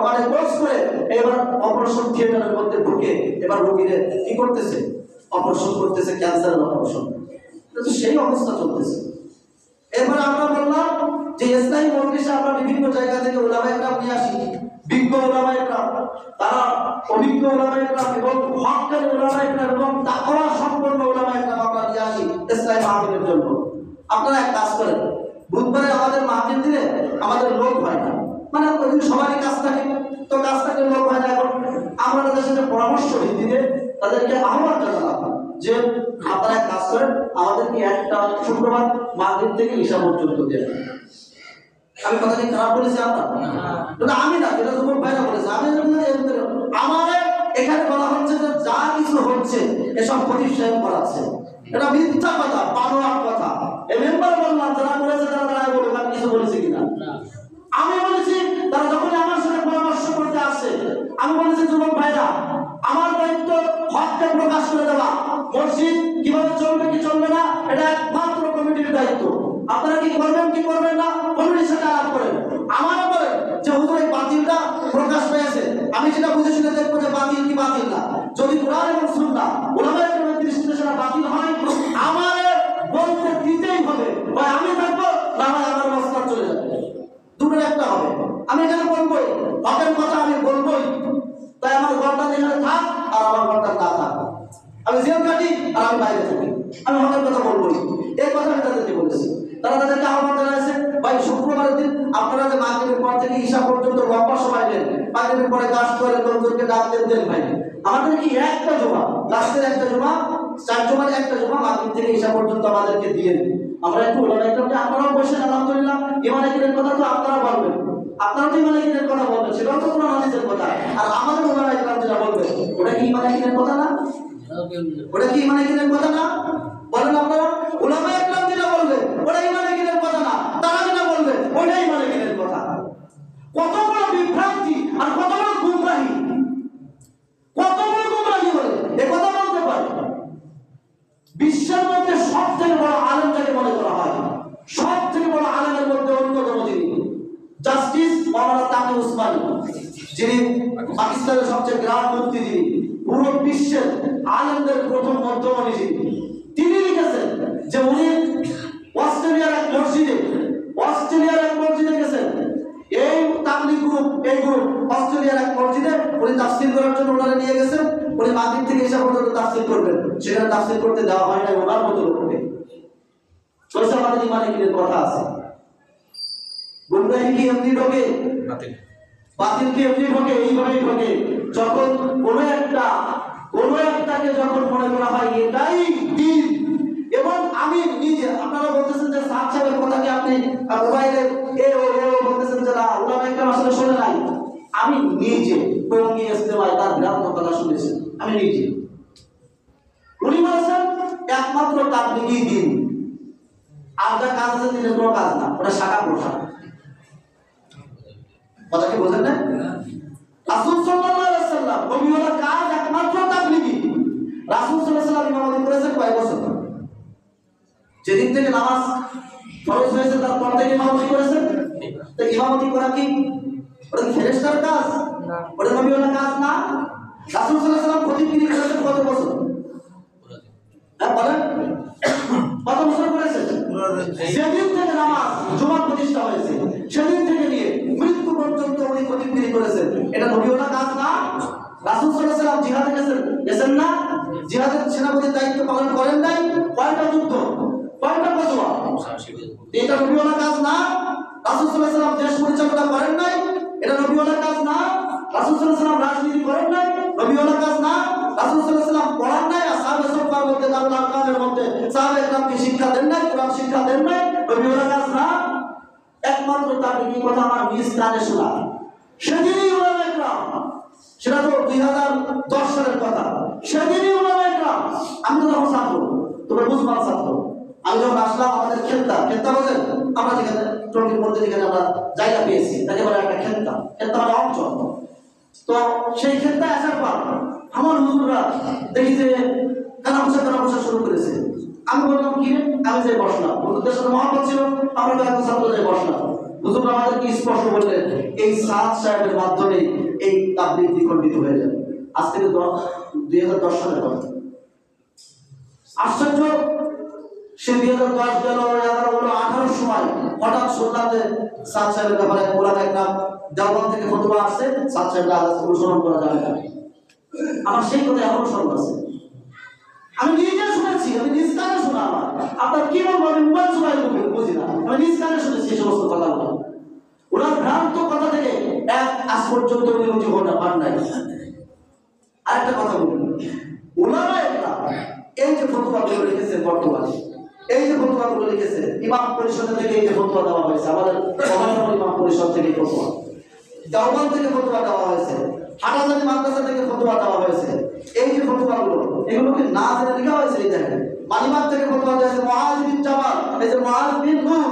মানে কোর্স করে এবার অপারেশন থিয়েটারের মধ্যে ঢুকে এবার রোগীদের কি করতেছে, অপারেশন করতেছে, ক্যান্সারের অপারেশন, সেই অবস্থা চলতেছে। এবার আমরা বললাম যে ইসলামী মজলিসে আমরা বিভিন্ন জায়গা থেকে উলামায়ে কেরাম নিয়ে আসি, বিজ্ঞ উলামায়ে কেরাম, তারা অভিজ্ঞ উলামায়ে কেরাম এবং হক্কানি উলামায়ে কেরাম এবং তাকওয়া সম্পন্ন উলামায়ে কেরাম আমরা নিয়ে আসি ইসলামী মাহফিলের জন্য। আপনারা এক কাজ করেন, বুধবারে আমাদের মাহফিল দিলে আমাদের লোক হয় না, মানে ওই সবারই কাজ থাকে, তো কাজ থাকে, লোক হয় না। এখন আমরা তাদের সাথে পরামর্শ ভিত্তিতে তাদেরকে আহ্বান জানালাম যে আপনারা এক কাজ করেন, আমাদেরকে একটা শুক্রবার মাগরিব থেকে ঈশা পর্যন্ত দেন। আমি কথা কি খারাপ বলেছি? আমরা আমি না, এটা যুবক ভাইরা বলেছে, আমি আমাদের এখানে বলা হচ্ছে যে যা কিছু হচ্ছে এসব খতিব সাহেব করাচ্ছে, এটা মিথ্যা কথা, বানোয়াট কথা। এই মেম্বার বললাম যারা বলেছে তারা দাঁড়ায় বলুক আমি কিছু বলেছি কিনা। আমি বলেছি তারা যখন আমার সাথে পরামর্শ করতে আসছে, আমি বলেছি যুবক ভাইরা, আমার দায়িত্ব হককে প্রকাশ করে দেওয়া, মসজিদ কিভাবে চলবে কি চলবে না এটা একমাত্র কমিটির দায়িত্ব। আপনারা কি করবেন কি করবেন না কমিটির সাথে আলাপ করেন। আমারও বলেন যে হুজুর এই বাতিলটা প্রকাশ পেয়েছে, আমি যেটা বুঝে শুনে দেখবো যে বাতিল কি বাতিল না। যদি কোরআন এবং সুন্নাহ উলামায়ে কেরামের দৃষ্টিতে সেটা বাতিল হয়, আমার বলতে দিতেই হবে, ভাই আমি থাকবো না হয় আমার মসজিদ চলে যাবে, দুটোর একটা হবে। আমি এখানে বলবোই, হকের কথা আমি বলবোই, তাই আমার ঘরটা এখানে থাক আর আমার ঘরটা না থাক, আমি জেল কাটি আর আমি বাইরে থাকি, আমি হকের কথা বলবোই। এই কথা আমি তাদেরকে বলেছি। তারা তাদেরকে আহ্বান জানাইছে, ভাই শুক্রবারের দিন আপনারা যে মাগরিবের পর থেকে ঈশা পর্যন্ত লম্বা সময় নেন, মাগরিবের পরে কাজ করে লোকজনকে ডাক দেন ভাই, আমাদের কি একটা জমা, লাস্টের একটা জমা, 4 জমার একটা জমা মাগরিব থেকে ঈশা পর্যন্ত আমাদেরকে দিয়ে দিন। আমরা একটু উলামায়ে কেরামকে আপনারাও বসে আলহামদুলিল্লাহ ইমানে কিনের কথা তো আপনারা বলবেন, আপনারা তো ইমানে কিনের কথা বলবেন, সেটাও তো কোরআন হাদিসের কথা। আর আমাদের উলামায়ে কেরাম যেটা বলবে ওটা কি ইমানে কিনের কথা না? ওটা কি ইমানে কিনের কথা না? বলেন আপনারা, উলামায়ে কেরাম যেটা বলবে ওটা ইমানে কিনের কথা না, তারা যেটা বলবে ওটাই ইমানে কিনের কথা। কত বড় বিভ্রান্তি আর কত বড় গুমরাহি, কত বড় গুমরাহি বলে এ কথা বলতে পারে। বিশ্বের মধ্যে সবথেকে বড় আলেম যাকে মনে করা হয়, সবথেকে বড় আলেমের মধ্যে অন্যতম যিনি জাস্টিস মাওলানা তাকি উসমানী, যিনি পাকিস্তানের সবচেয়ে গ্রান্ড মুফতি, যিনি পুরো বিশ্বের আলেমদের প্রথম মধ্যমণি, তিনি লিখেছেন যে উনি অস্ট্রেলিয়ার এক মসজিদে গেছেন। এই তাবলীগ গ্রুপ, এই গ্রুপ অস্ট্রেলিয়ার এক মসজিদে উনি তাফসীর করার জন্য ওনারা নিয়ে গেছেন। উনি মাগরিব থেকে ঈশা পর্যন্ত তাফসীর করবেন, সেখানে তাফসীর করতে দেওয়া হয় না ওনার মতো লোককে। চলছে আমাদের ইমানে কিনের কথা আছে। গুমরাহি কি এমনি ঢোকে, বাতিল কি এমনি ঢোকে, এইভাবেই ঢোকে যখন কোনো একটাকে যখন মনে করা হয় এটাই দ্বীন। এবং আমি নিজে, আপনারা বলতেছেন যে সাদ সাহেবের কথাকে আপনি মোবাইলে বলতেছেন যে না উলামায়ে কেরাম আসলে শোনে নাই, আমি নিজে টঙ্গী ইস্তেমায় তার ভ্রান্ত কথা শুনেছি, আমি নিজে। উনি বলেছেন একমাত্র তাবলীগই দ্বীন, আর যা কাজ আছে দিনের কোনো কাজ না, ওটা শাখা প্রশাখা। কথা কি বোঝেন না? রাসূল সাল্লাল্লাহু আলাইহি ওয়াসাল্লাম নবীওয়ালা কাজ একমাত্র তাবলীগী। রাসূল সাল্লাল্লাহু আলাইহি ওয়াসাল্লাম ইমামতি করেছেন কয় বছর? যেদিন থেকে নামাজ ফরজ হয়েছে তারপর থেকে ইমামতি করেছেন। তো ইমামতি করা কি ওটা ফেরেশতার কাজ? ওটা নবীওয়ালা কাজ না? রাসূল সাল্লাল্লাহু আলাইহি ওয়াসাল্লাম খতিবগিরি করেছেন কত বছর? হ্যাঁ বলেন, কত বছর করেছেন? যেদিন থেকে নামাজ জুমার প্রতিষ্ঠা হয়েছে সেদিন থেকে নিয়ে মৃত্যু পর্যন্ত উনি খতিবগিরি করেছেন। এটা নবীওয়ালা কাজ না? রাসূল সাল্লাল্লাহু আলাইহি ওয়াসাল্লাম জিহাদে গেছেন না? জিহাদের সেনাপতির দায়িত্ব পালন করেন নাই? কয়টা যুদ্ধ, কয়টা গজওয়া? এটা নবীওয়ালা কাজ না? রাসূল সাল্লাল্লাহু আলাইহি ওয়াসাল্লাম দেশ পরিচালনা করেন নাই? এটা নবীওয়ালা কাজ না? রাসূল সাল্লাল্লাহু আলাইহি ওয়াসাল্লাম রাজনীতি করেন নাই? নবীওয়ালা কাজ না? রাসূল সাল্লাল্লাহু আলাইহি ওয়াসাল্লাম পড়ান নাই? আসহাবে সুফার মধ্যে দারুল আরকামের মধ্যে সাহাবায়ে কেরামকে শিক্ষা দেন নাই? কোরআন শিক্ষা দেন নাই? নবীওয়ালা কাজ না? একমাত্র তাবলীগী কথা আমার নিজ কানে শোনা। সেদিনই উলামায়ে কেরাম, সেটা তো 2010 সালের কথা, সেদিনই উলামায়ে কেরাম, আমি তো তখন ছাত্র, তোমরা বুঝবান ছাত্র। আমি যখন আসলাম আমাদের খেলতা বলেন, আমরা যেখানে টঙ্গীর মধ্যে যেখানে আমরা জায়গা পেয়েছি তাকে বলে একটা খেলতা মানে অঞ্চল। তো সেই খেলতায় আসার পর আমার হুজুররা দেখি যে কানা শুরু করেছে। আমি বললাম কি রে, আমি যে বসলাম, হুজুরদের সাথে মহব্বত ছিল, আমরা কয়েকজন ছাত্র যে বসলাম। হুজুর আমাদেরকে স্পষ্ট বললেন এই সাদ সাহেবের মাধ্যমে এই তাবলীগ দ্বিখণ্ডিত হয়ে যাবে। আজ থেকে 2010 সালের কথা। আশ্চর্য, সে 2010 গেল, 11 গেল, 18 সময় হঠাৎ শুনলাম যে সাদ সাহেবের ব্যাপারে কোরআন একটা দেওবন্দ থেকে ফতোয়া আসছে, সাদ সাহেবের আদেশ অনুসরণ করা যাবে না। আমার সেই কথা এখনো স্মরণ আছে। আমি নিজে শুনেছি, আমি নিজ কানে শোনা। আমার আপনার কি বলবো, আমি মোবাইল সময় বুঝি না, আমি নিজ কানে শুনেছি এই সমস্ত কথাগুলো। ওরা ভ্রান্ত কথা থেকে আজ পর্যন্ত জীবন পান নাই। আরেকটা কথা বলুন, ওনারা এই যে ফতোয়াগুলো লিখেছে বর্তমানে, এই যে ফতোয়াগুলো লিখেছে ইমাম পরিষদ থেকে এই যে ফতোয়া দেওয়া হয়েছে, আমাদের মহানগর ইমাম পরিষদ থেকে ফতোয়া, দেওবন্দ থেকে ফতোয়া দেওয়া হয়েছে, হাটাজারি মাদ্রাসা থেকে ফতোয়া দেওয়া হয়েছে। এই যে ফতোয়াগুলো, এগুলোকে না জেনে লেখা হয়েছে। এই দেখেন, মালিবাগ থেকে ফতোয়া দেওয়া হয়েছে মুআজ বিন জাবাল, এই যে মুআজ বিন নূর,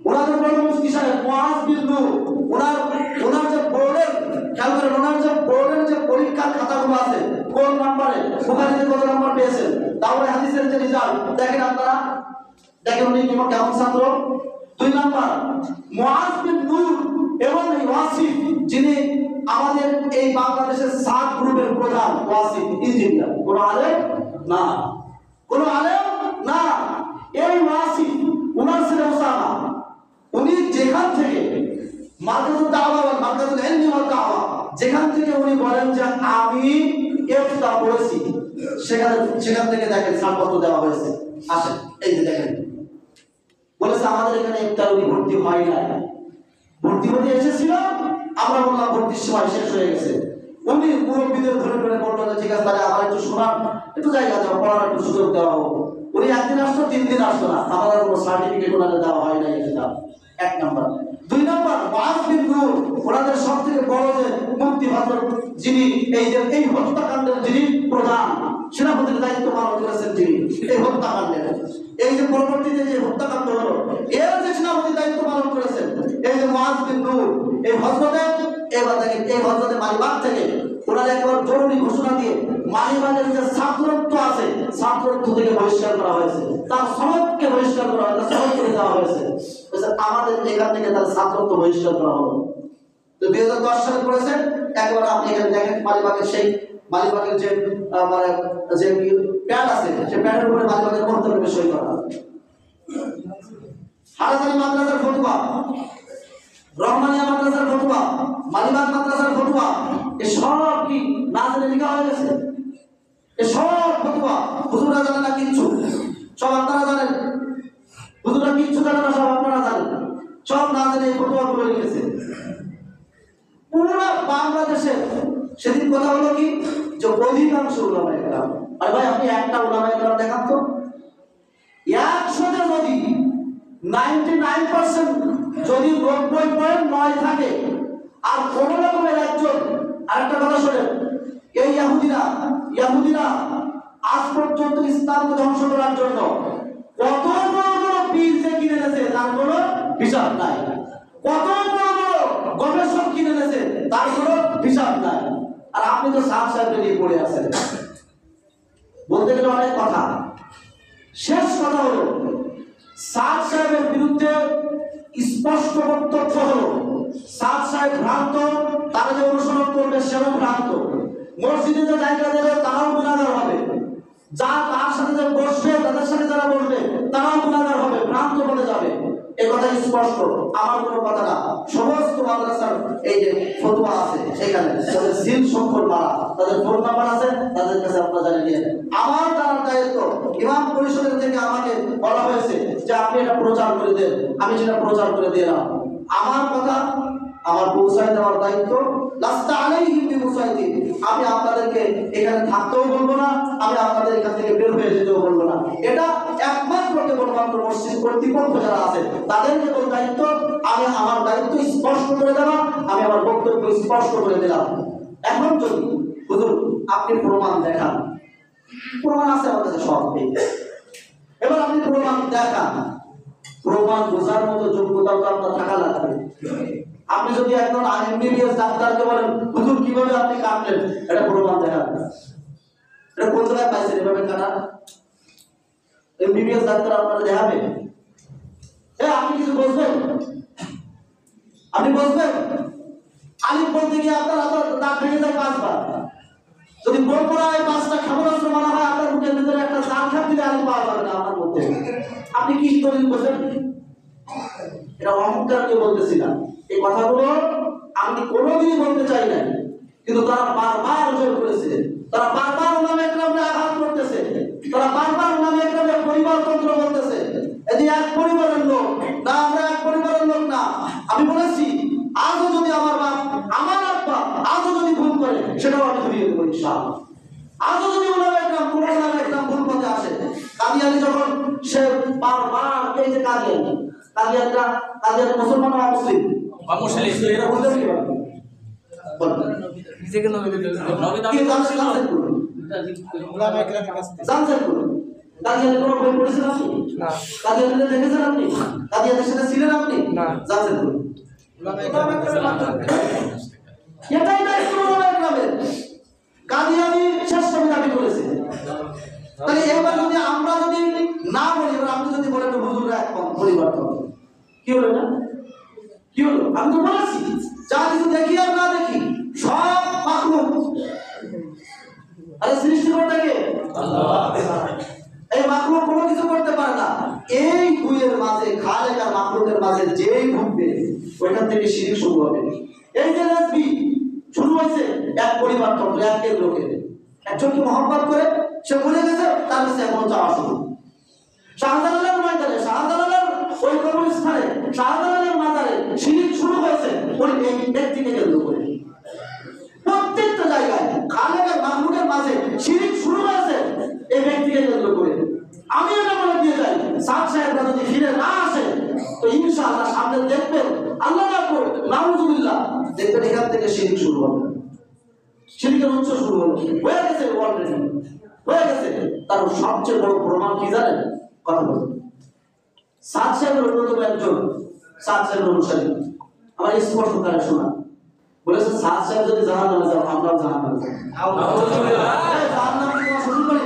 ওনাদের বড় মুফতি সাহেব মুআজ বিন নূর, ওনার যে বোর্ডের খেয়াল করেন, ওনার যে বোর্ডের যে পরীক্ষার খাতাগুলো আছে, কোন নাম্বারে বুখারীতে কত নাম্বার পেয়েছেন, তাহলে হাদিসের যে রেজাল্ট দেখেন আপনারা, দেখেন উনি কেমন ছাত্র। 2 নাম্বার মুআজ বিন নূর এবং ওয়াসিফ, যিনি আমাদের এই বাংলাদেশের 7 গ্রুপের প্রধান, ওয়াসিফ ইঞ্জিনিয়ার, কোন আলেম না, কোন আলেম না। এই ওয়াসিফ ওনার ছেলে ওসামা, উনি যেখান থেকে মার্কাজুদ দাওয়া ওয়াল মার্কাজুল ইলমি ওয়াল দাওয়া, যেখান থেকে উনি বলেন যে আমি ইফতা পড়েছি, সেখান থেকে দেখেন ছাড়পত্র দেওয়া হয়েছে। আসেন, এই যে দেখেন, বলেছে আমাদের এখানে ইফতার উনি ভর্তি হয় না, ভর্তি হতে এসেছিল, আমরা বললাম ভর্তির সময় শেষ হয়ে গেছে। উনি মুরব্বীদের ধরে বললো যে ঠিক আছে, তাহলে আমার একটু শোনার একটু জায়গা দেওয়া, পড়ার একটু সুযোগ দেওয়া হোক। উনি 1 দিন আসতো, 3 দিন আসতো না, আমাদের কোনো সার্টিফিকেট ওনাদের দেওয়া হয় না। এটা 1 নাম্বার। 2 নাম্বার মুআজ বিন নূর, ওনাদের সব থেকে বড় যে মুফতি হযরত, যিনি এই হত্যাকাণ্ডের যিনি প্রধান সেনাপতির দায়িত্ব পালন করেছেন, যিনি এই হত্যাকাণ্ডের, এই যে পরবর্তীতে যে হত্যাকাণ্ড হলো, এর যে সেনাপতির দায়িত্ব পালন করেছেন এই যে মুআজ বিন নূর, এই হযরতের এবার দেখেন, এই হযরতের মালিবাগ থেকে ওনার একেবারে জরুরি ঘোষণা দিয়ে মালিবাগের যে ছাত্রত্ব আছে, ছাত্রত্ব থেকে বহিষ্কার করা হয়েছে, তার সনদকে বহিষ্কার করা হয়েছে, সনদ করে দেওয়া হয়েছে। আমাদের এখান থেকে তার ছাত্রত্ব বহিষ্কার করা হলো। তো 2010 সালে করেছেন। একবার আপনি এখানে দেখেন মালিবাগের যে মানে যে প্যাড আছে, সে প্যাডের উপরে মালিবাগের মন্তব্য সই করা। হাটাজারি মাদ্রাসার ফতোয়া, রহমানিয়া মাদ্রাসার ফতোয়া, মালিবাগ মাদ্রাসার ফতোয়া, এসব কি না জেনে লেখা হয়ে গেছে? এসব ফতোয়া হুজুররা জানে না কিচ্ছু, সব আপনারা জানেন। হুজুররা কিচ্ছু জানে না, সব আপনারা জানেন। সব না জেনে এই ফতোয়াগুলো লিখেছে। পুরো বাংলাদেশে সেদিন কথা হলো কি, যে অধিকাংশ উলামায়ে কেরাম, আরে ভাই আপনি একটা উলামায়ে কেরাম দেখান তো, 100 যদি 99% যদি 90.9 থাকে, আর কোন রকমের একজন, আরেকটা কথা শোনেন, এই ইহুদিরা আজ পর্যন্ত ইসলামকে ধ্বংস করার জন্য কত বড় পীর যে কিনে এনেছে তার কোনো হিসাব নাই, কত বড় গবেষক কিনে এনেছে তার কোনো হিসাব নাই। আর আপনি তো সাহেব নিয়ে পড়ে আছেন। বলতে গেলে অনেক কথা, শেষ কথা হলো সাহেবের বিরুদ্ধে স্পষ্ট বক্তব্য হলো সাহেব ভ্রান্ত, তারা যে অনুসরণ করবে সেও ভ্রান্ত, মসজিদে যে জায়গা দেবে তারাও গুনাহগার হবে, যা তার সাথে যে বসবে তাদের সাথে যারা বসবে তারাও গুনাহগার হবে, ভ্রান্ত বলে যাবে। এই কথা স্পষ্ট, আমার কোনো কথা না। সমস্ত মাদ্রাসার এই যে ফতোয়া আছে সেখানে তাদের সিল সংখ্যক মারা, তাদের ফোন নাম্বার আছে, তাদের কাছে আপনারা জানিয়ে নিয়ে আমার তার দায়িত্ব। ইমাম পরিষদের থেকে আমাকে বলা হয়েছে যে আপনি এটা প্রচার করে দেন, আমি সেটা প্রচার করে দিলাম। আমার কথা আমার পৌঁছায় দেওয়ার দায়িত্ব, লাস্তা আলাইহিম বিমুসাইতিন। আমি আপনাদেরকে এখানে থাকতেও বলবো না, আমি আপনাদের এখান থেকে বের হয়ে যেতেও বলবো না। এটা একমাত্র কেবলমাত্র মসজিদ কর্তৃপক্ষ যারা আছে তাদের কেবল দায়িত্ব। আমি আমার দায়িত্ব স্পষ্ট করে দিলাম, আমি আমার বক্তব্য স্পষ্ট করে দিলাম। এখন যদি হুজুর আপনি প্রমাণ দেখান, প্রমাণ আছে আমার কাছে সব, এবার আপনি প্রমাণ দেখান, প্রমাণ বোঝার মতো যোগ্যতা তো আপনার থাকা লাগবে। আপনি যদি একজন এমবিবিএস ডাক্তারকে বলেন হুজুর কিভাবে আপনি কাটলেন, এটা প্রমাণ দেখাবেন। এটা কোন জায়গায় পাইছেন এভাবে কাটা? এমবিবিএস ডাক্তার আপনারা দেখাবে? আপনি কিছু বলবেন? আপনি বলবেন আলিফ বলতে গিয়ে আপনার দাঁত ভেঙে যায় 5 বার। যদি বল পড়ায় 5টা ক্ষেপণাস্ত্র মারা হয়, আপনার মুখের ভিতরে একটা দাঁত খাপ দিলে আলিফ পাওয়া যাবে না আপনার মধ্যে। আপনি কি দলিল বলছেন? এটা অহংকার দিয়ে বলতেছি না, এই কথাগুলো আমি কোনোদিনই বলতে চাই না, কিন্তু তারা বারবার জোর করেছে, তারা বারবার নামে একরামে আঘাত করতেছে, তারা বারবার নামে একরামে পরিবারতন্ত্র বলতেছে। এই যে এক পরিবারের লোক না, আমরা এক পরিবারের লোক না। আমি বলেছি আজও যদি আমার বাপ, আমার আব্বা আজও যদি ভুল করে, সেটাও আমি ধরিয়ে দেবো ইনশাআল্লাহ। আজও যদি ওনারা একরাম কোনো নামে একরাম ভুল পথে আসে, কাদিয়ানি যখন সে বারবার এই যে কাদিয়ানি মুসলমান না মুসলিম? মুসলিম। এটা বুঝতে পারবেন? নিজেকে নবী কি জানছেন করুন, ওলামা একরামের কাছে জানছেন করুন। কাদিয়ানি কোনো বই পড়েছেন আপনি? না। কাদিয়ানি দেখেছেন আপনি? কাদিয়ানির সাথে ছিলেন আপনি? না। জানছেন করুন। ওলামা এটাই দায়িত্ব ওলামা একরামের। কাদিয়ানি শ্রেষ্ঠ দাবি করেছে। তাহলে এবার যদি আমরা যদি না বলি, এবার আপনি যদি বলেন হুজুররা এক পরিবর্তন, কি হলো না? কি হলো? আমি তো বলেছি যা কিছু দেখি আর না দেখি সব মাখলুক। আরে সৃষ্টিকর্তা কে? আল্লাহ। এই মাখলুক কোনো কিছু করতে পারে না। এই দুইয়ের মাঝে, খালেক আর মাখলুকের মাঝে যেই ঢুকবে, ওইখান থেকে শিরক শুরু হবে। এই যে রাজবি শুরু হয়েছে এক পরিবর্তন, এক লোকের একজনকে মহব্বত করে সে ভুলে গেছে, তার কাছে এখন যাওয়া শুরু। শাহজালালের ময়দানে, শাহজালালের ওই কবরস্থানে, শাহজালালের মাজারে শিরক শুরু হয়েছে ওই ব্যক্তিকে কেন্দ্র করে। প্রত্যেকটা জায়গায় খালেক আর মাখলুকের মাঝে শিরক শুরু হয়েছে এই ব্যক্তিকে কেন্দ্র করে। আমি এটা বলে দিয়ে যাই, সাদ সাহেবরা যদি ফিরে না আসে তো ইনশাআল্লাহ সামনে দেখবেন, আল্লাহ না করে নাউজুবিল্লাহ, দেখবেন এখান থেকে শিরক শুরু হবে, শিরকের উৎস শুরু হলো, হয়ে গেছে অলরেডি হয়ে গেছে। তার সবচেয়ে বড় প্রমাণ কি জানেন? কথা বলুন। সাদ সাহেবের অন্যতম একজন সাদ সাহেবের অনুসারী আমার স্পষ্ট করে শোনা বলেছে, সাদ সাহেব যদি জাহান্নামে যাও, আমরাও জাহান্নামে যাব। জাহান্নামে কি তোমার শ্বশুর বাড়ি?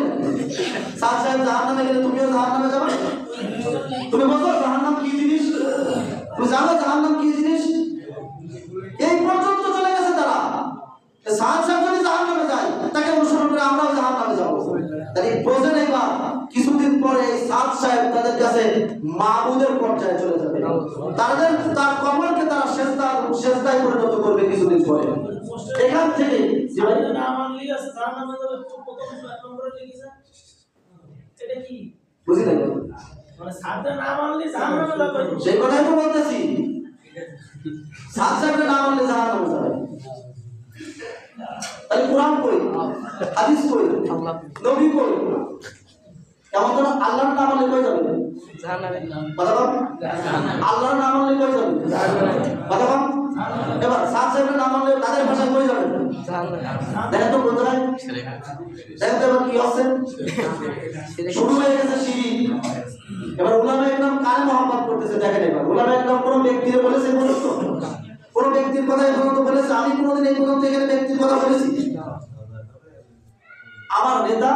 সাদ সাহেব জাহান্নামে গেলে তুমিও জাহান্নামে যাবে? তুমি বলছো জাহান্নাম কি জিনিস? তুমি জানো জাহান্নাম কি জিনিস? এই পর্যন্ত চলে গেছে তারা। সাদ সাহেব যদি জাহান্নামে যায়, তাকে অনুসরণ করে আমরাও জাহান্নামে যাবো। তাই বোঝেন এবার কিছুদিন পরে এই সাদ সাহেব তাদের কাছে মাবুদের পর্যায়ে চলে যাবে। তার কবরকে তারা সেজদায় পরিণত করবে কিছুদিন পরে। এখান থেকে না মানলি আছে জাহান্নামে যাবে, প্রথম এক নম্বরে লিখেছে এটা কি বুঝি না, মানে সাদটা না মানলি জাহান্নামে যাবে, সেই কথাই তো বলতেছি। সাদ সাহেবকে না মানলে জাহান্নামে যাবে। তাহলে কোরআন কই, হাদিস কই, নবী কই? কেমন যেন আল্লাহর নাম মানলে কই যাবে? জাহান্নামে। কথা বল, আল্লাহর নাম মানলে কই যাবে? জাহান্নামে। কথা বল, এবার সাদ সাহেবের নাম মানলে তাদের ভাষায় কই যাবে? জাহান্নামে। দেখেন তো কোথায়, দেখেন তো এবার কি হচ্ছে, শুরু হয়ে গেছে শিরক। এবার উলামা একরাম কারে মহব্বত করতেছে দেখেন। এবার উলামা একরাম কোন ব্যক্তিরে বলেছে? বলেছো কোন ব্যক্তির কথা এখন তো বলেছে? আমি কোনোদিন এই পর্যন্ত এখানে ব্যক্তির কথা বলেছি? আমার নেতা,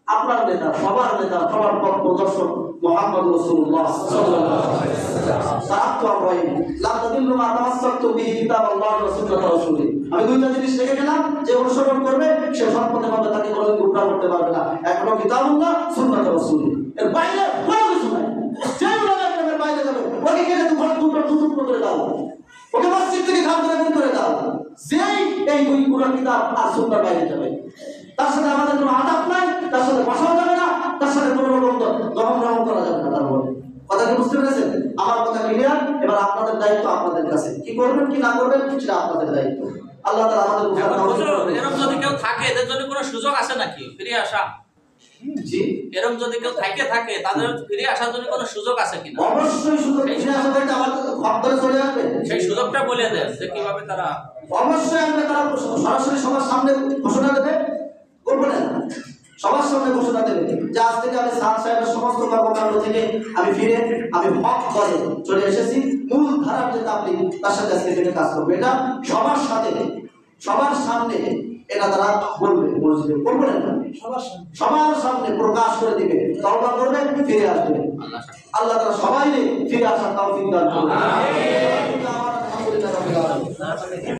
আপনার নেতা, সবার নেতা, সবার পথ প্রদর্শক মুহাম্মদ রাসূলুল্লাহ সাল্লাল্লাহু আলাইহি ওয়াসাল্লাম। সাহাত্তু আরবাইন লা তাদিল্লু মা তামাসসাকতু বিহি কিতাবাল্লাহ ওয়া সুন্নাত রাসূলিহি। আমি দুইটা জিনিস লিখে গেলাম, যে অনুসরণ করবে সে সৎপথে পাবে, তাকে কোনোদিন গুমরাহ করতে পারবে না। এক হলো কিতাবুল্লাহ, সুন্নাত রাসূলিহি, এর বাইরে কোনো কিছু নাই। যে উলামা একরামের বাইরে যাবে ওকে কেটে দুটো করে দাও, ওকে মসজিদ থেকে খাম করে দাও। যেই এই দুই কুরআন কিতাব আর সুন্নাহর বাইরে যাবে, তার সাথে আমাদের কোনো আদাব নাই, তার সাথে বসাও যাবে না, তার সাথে কোনো রকম গ্রহণ করা যাবে না। তার বলে কথা কি বুঝতে পেরেছেন? আমার কথা ক্লিয়ার? এবার আপনাদের দায়িত্ব আপনাদের কাছে, কি করবেন কি না করবেন সেটা আপনাদের দায়িত্ব। আল্লাহ তাআলা আমাদের এরকম যদি কেউ থাকে এদের জন্য কোনো সুযোগ আছে নাকি ফিরে আসা? জি, এরকম যদি কেউ থাকে তাদের ফিরে আসার জন্য কোনো সুযোগ আছে কিনা? অবশ্যই সুযোগ। ফিরে আসা বলতে আমার খবরে চলে আসবে, সেই সুযোগটা বলে দেন যে কিভাবে তারা অবশ্যই আসবে। তারা সরাসরি সবার সামনে ঘোষণা দেবে, করবে না সবার সামনে ঘোষণা দেবে যে আজ থেকে আলী সাদ সাহেবের সমস্ত কর্মকাণ্ড থেকে আমি ফিরে আমি হক করে চলে এসেছি মূল ধারার যে তাবলীগ তার সাথে আজকে থেকে কাজ করবে। এটা সবার সাথে সবার সামনে এটা তারা বলবে, মসজিদে বলবে না, সবার সামনে প্রকাশ করে দিবে, তওবা করবে, ফিরে আসবে। আল্লাহ তাআলা সবাইকে ফিরে আসার তৌফিক দান করুন। আমিন।